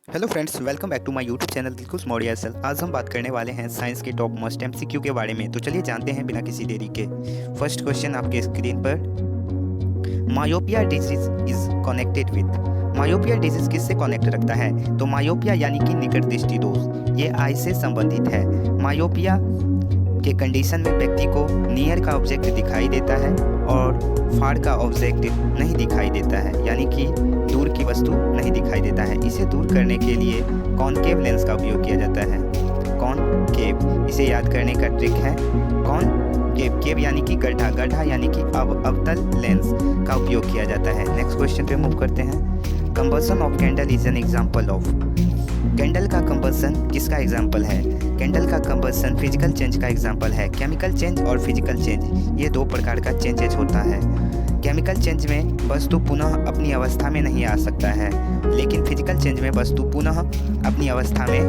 Hello friends, welcome back to my YouTube channel Dilkhush Maurya सल। आज हम बात करने वाले हैं साइंस के टॉप मोस्ट एमसीक्यू के बारे में। तो चलिए जानते हैं बिना किसी देरी के। फर्स्ट क्वेश्चन आपके स्क्रीन पर, myopia disease is connected with. Myopia disease किससे कनेक्ट रखता है? तो मायोपिया यानी कि निकट दृष्टि दोष, ये आई से संबंधित है। मायोपिया के कंडीशन में व्यक्ति को नियर का ऑब्जेक्ट दिखाई देता है और फार का ऑब्जेक्ट नहीं दिखाई देता है, यानी कि दूर की वस्तु नहीं दिखाई देता है। इसे दूर करने के लिए कॉनकेव लेंस का उपयोग किया जाता है। कॉनकेव, इसे याद करने का ट्रिक है कॉनकेव। केव यानी कि गड्ढा, गड्ढा यानी कि अवतल लेंस का उपयोग किया जाता है। नेक्स्ट क्वेश्चन पे मूव करते हैं। Combustion of candle is an example of. Candle का कंबसन किसका एग्जाम्पल है? कैंडल का कंबसन फिजिकल चेंज का एग्जाम्पल है। केमिकल चेंज और फिजिकल चेंज, ये दो प्रकार का चेंजेज होता है। केमिकल चेंज में वस्तु पुनः अपनी अवस्था में नहीं आ सकता है, लेकिन फिजिकल चेंज में वस्तु पुनः अपनी अवस्था में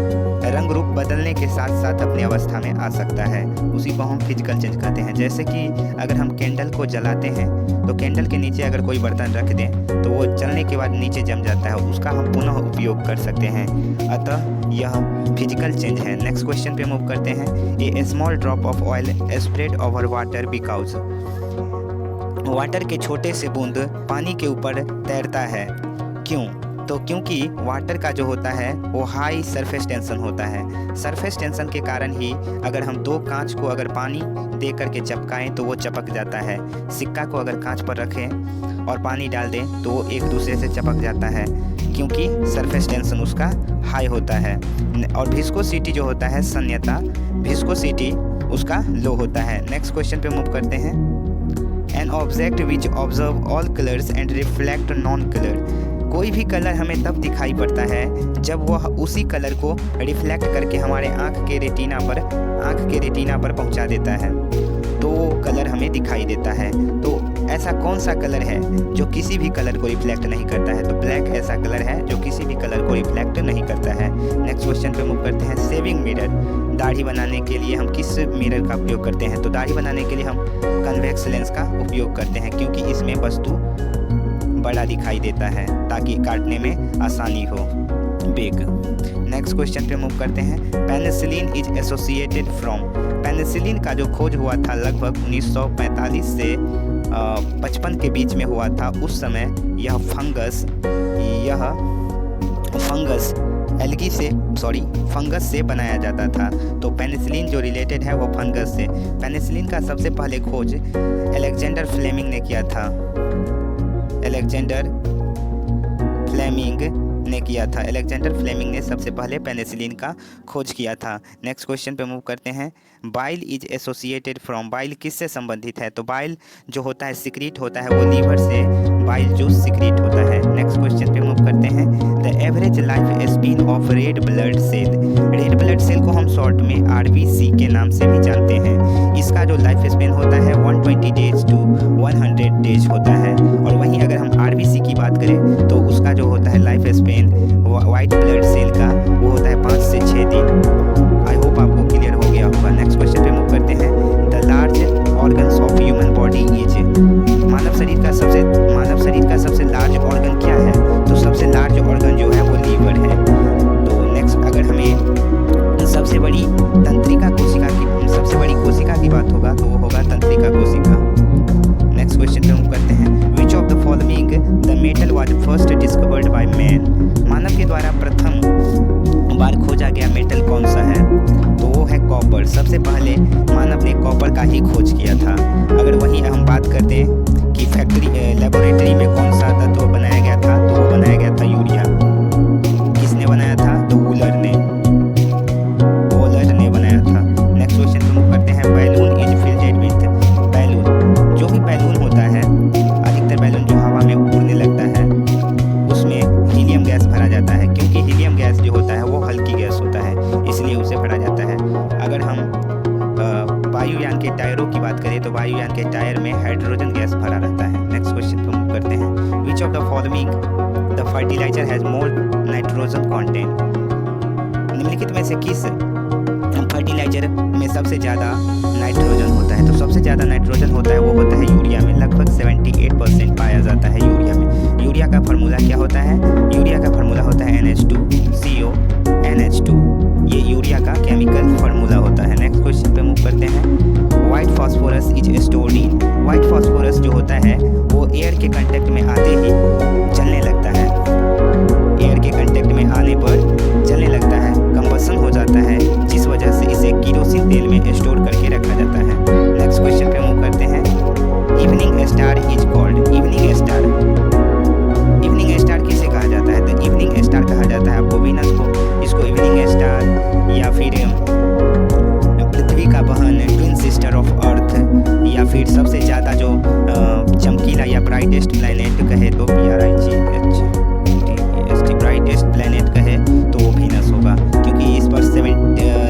रंग रूप बदलने के साथ साथ अपनी अवस्था में आ सकता है। उसी को हम फिजिकल चेंज कहते हैं। जैसे कि अगर हम कैंडल को जलाते हैं तो कैंडल के नीचे अगर कोई बर्तन रख दें तो वो जलने के बाद नीचे जम जाता है, उसका हम पुनः उपयोग कर सकते हैं। अतः यह फिजिकल चेंज है। नेक्स्ट क्वेश्चन पे मूव करते हैं। A small drop of oil spread over water because. Water के छोटे से बूंद पानी के ऊपर तैरता है, क्यों? तो क्योंकि वाटर का जो होता है वो हाई सरफेस टेंशन होता है। सरफेस टेंशन के कारण ही अगर हम दो कांच को अगर पानी दे करके चपकाएं तो वो चपक जाता है। सिक्का को अगर कांच पर रखें और पानी डाल दें तो वो एक दूसरे से चपक जाता है, क्योंकि सरफेस टेंशन उसका हाई होता है। और विस्कोसिटी जो होता है, सन्यता, विस्कोसिटी उसका लो होता है। नेक्स्ट क्वेश्चन पे मूव करते हैं। An object which observe all colours and reflect non colour. कोई भी कलर हमें तब दिखाई पड़ता है जब वह उसी कलर को रिफ्लेक्ट करके हमारे आँख के रेटिना पर पहुंचा देता है, तो वो कलर हमें दिखाई देता है। तो ऐसा कौन सा कलर है जो किसी भी कलर को रिफ्लेक्ट नहीं करता है? तो ब्लैक ऐसा कलर है जो किसी भी कलर को रिफ्लेक्ट नहीं करता है। नेक्स्ट क्वेश्चन पे मूव करते हैं। सेविंग मिरर, दाढ़ी बनाने के लिए हम किस मिरर का उपयोग करते हैं? तो दाढ़ी बनाने के लिए हम कन्वेक्स लेंस का उपयोग करते हैं, क्योंकि इसमें वस्तु बड़ा दिखाई देता है ताकि काटने में आसानी हो। बिग। नेक्स्ट क्वेश्चन पे मूव करते हैं। Penicillin is associated from. Penicillin का जो खोज हुआ था लगभग 1945 से 55 के बीच में हुआ था। उस समय यह फंगस से बनाया जाता था। तो पेनिसिलिन जो रिलेटेड है वो फंगस से। पेनिसिलिन का सबसे पहले खोज अलेक्जेंडर फ्लेमिंग ने किया था। अलेक्जेंडर फ्लेमिंग ने सबसे पहले पेनिसिलिन का खोज किया था। नेक्स्ट क्वेश्चन पे मूव करते हैं। Bile is associated from. Bile किससे संबंधित है? तो बाइल जो होता है सिक्रीट होता है, वो लीवर से बाइल जूस सिक्रीट होता है। नेक्स्ट क्वेश्चन पे मूव करते हैं। The average life span of red blood cell. Red blood cell को हम शॉर्ट में आरबीसी के नाम से भी जानते हैं। इसका जो लाइफ स्पैन होता है 120 डेज टू 100 डेज होता है। और वहीं अगर हम आरबीसी की बात करें तो उसका जो होता है life span white blood cell का वो होता है 5 से 6 दिन। आई होप आपको क्लियर हो गया होगा। नेक्स्ट क्वेश्चन पे मूव करते हैं। The large organs of human body is. मानव शरीर का सबसे लार्ज ऑर्गन क्या है? तो सबसे लार्ज ऑर्गन जो है वो लीवर है। तो नेक्स्ट अगर हमें सबसे बड़ी कोशिका की बात होगा तो वो होगा तंत्रिका कोशिका। नेक्स्ट क्वेश्चन पे मूव करते हैं। Which of the following the metal was first discovered by man. मानव के द्वारा प्रथम बार खोजा गया मेटल कौन सा है? तो वो है कॉपर। सबसे पहले मानव ने कॉपर का ही खोज किया था। अगर वहीं हम बात करते कि लेबोरेटरी में कौन सा तत्व बनाया गया था, तो वो बनाया गया था यूरिया। किसने बनाया था? तो वूलर ने बनाया था। नेक्स्ट क्वेश्चन पे मूव करते हैं। Balloon is filled with. Balloon, जो भी बैलून होता है, अधिकतर बैलून जो हवा में उड़ने लगता है उसमें हीलियम गैस भरा जाता है, क्योंकि हीलियम गैस जो होता है वो हल्की गैस होता है, इसलिए उसे भरा जाता है। अगर हम वायुयान के टायरों की बात करें तो वायुयान के टायर में हाइड्रोजन गैस भरा रहता है। नेक्स्ट क्वेश्चन पे मूव करते हैं। Which of the following the fertiliser has more nitrogen content. निम्नलिखित में से किस फर्टिलाइजर में सबसे ज़्यादा नाइट्रोजन होता है? तो सबसे ज़्यादा नाइट्रोजन होता है वो होता है यूरिया में। लगभग 78% पाया जाता है यूरिया में। यूरिया का फार्मूला क्या होता है? यूरिया का फार्मूला होता है NH2CO। एयर के कांटेक्ट में आते ही जलने लगता है। एयर के कांटेक्ट में आने पर जलने लगता है, कंबसन हो जाता है, जिस वजह से इसे केरोसिन तेल में स्टोर करके रखा जाता है। नेक्स्ट क्वेश्चन पे मूव करते हैं। Evening star is called, evening star, evening star किसे कहा जाता है? तो इवनिंग स्टार कहा जाता है आपको वीनस को। इसको इवनिंग स्टार या फिर पृथ्वी का बहन, ट्विन सिस्टर ऑफ अर्थ, या फिर सबसे ज़्यादा जो चमकीला या ब्राइटेस्ट प्लैनेट कहे तो PRIGHTEST, ब्राइटेस्ट प्लैनेट कहे तो वो वीनस होगा, क्योंकि इस पर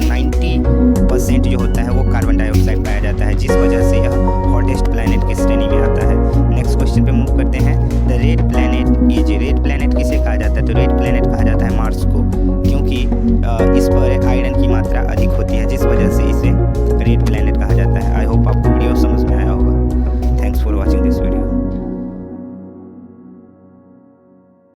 90% जो होता है वो कार्बन डाइऑक्साइड पाया जाता है, जिस वजह से यह हॉटेस्ट प्लैनेट की श्रेणी में आता है। नेक्स्ट क्वेश्चन पे मूव करते हैं। The red planet is, red planet किसे कहा जाता है? तो रेड प्लैनेट कहा जाता है मार्स को, क्योंकि इस पर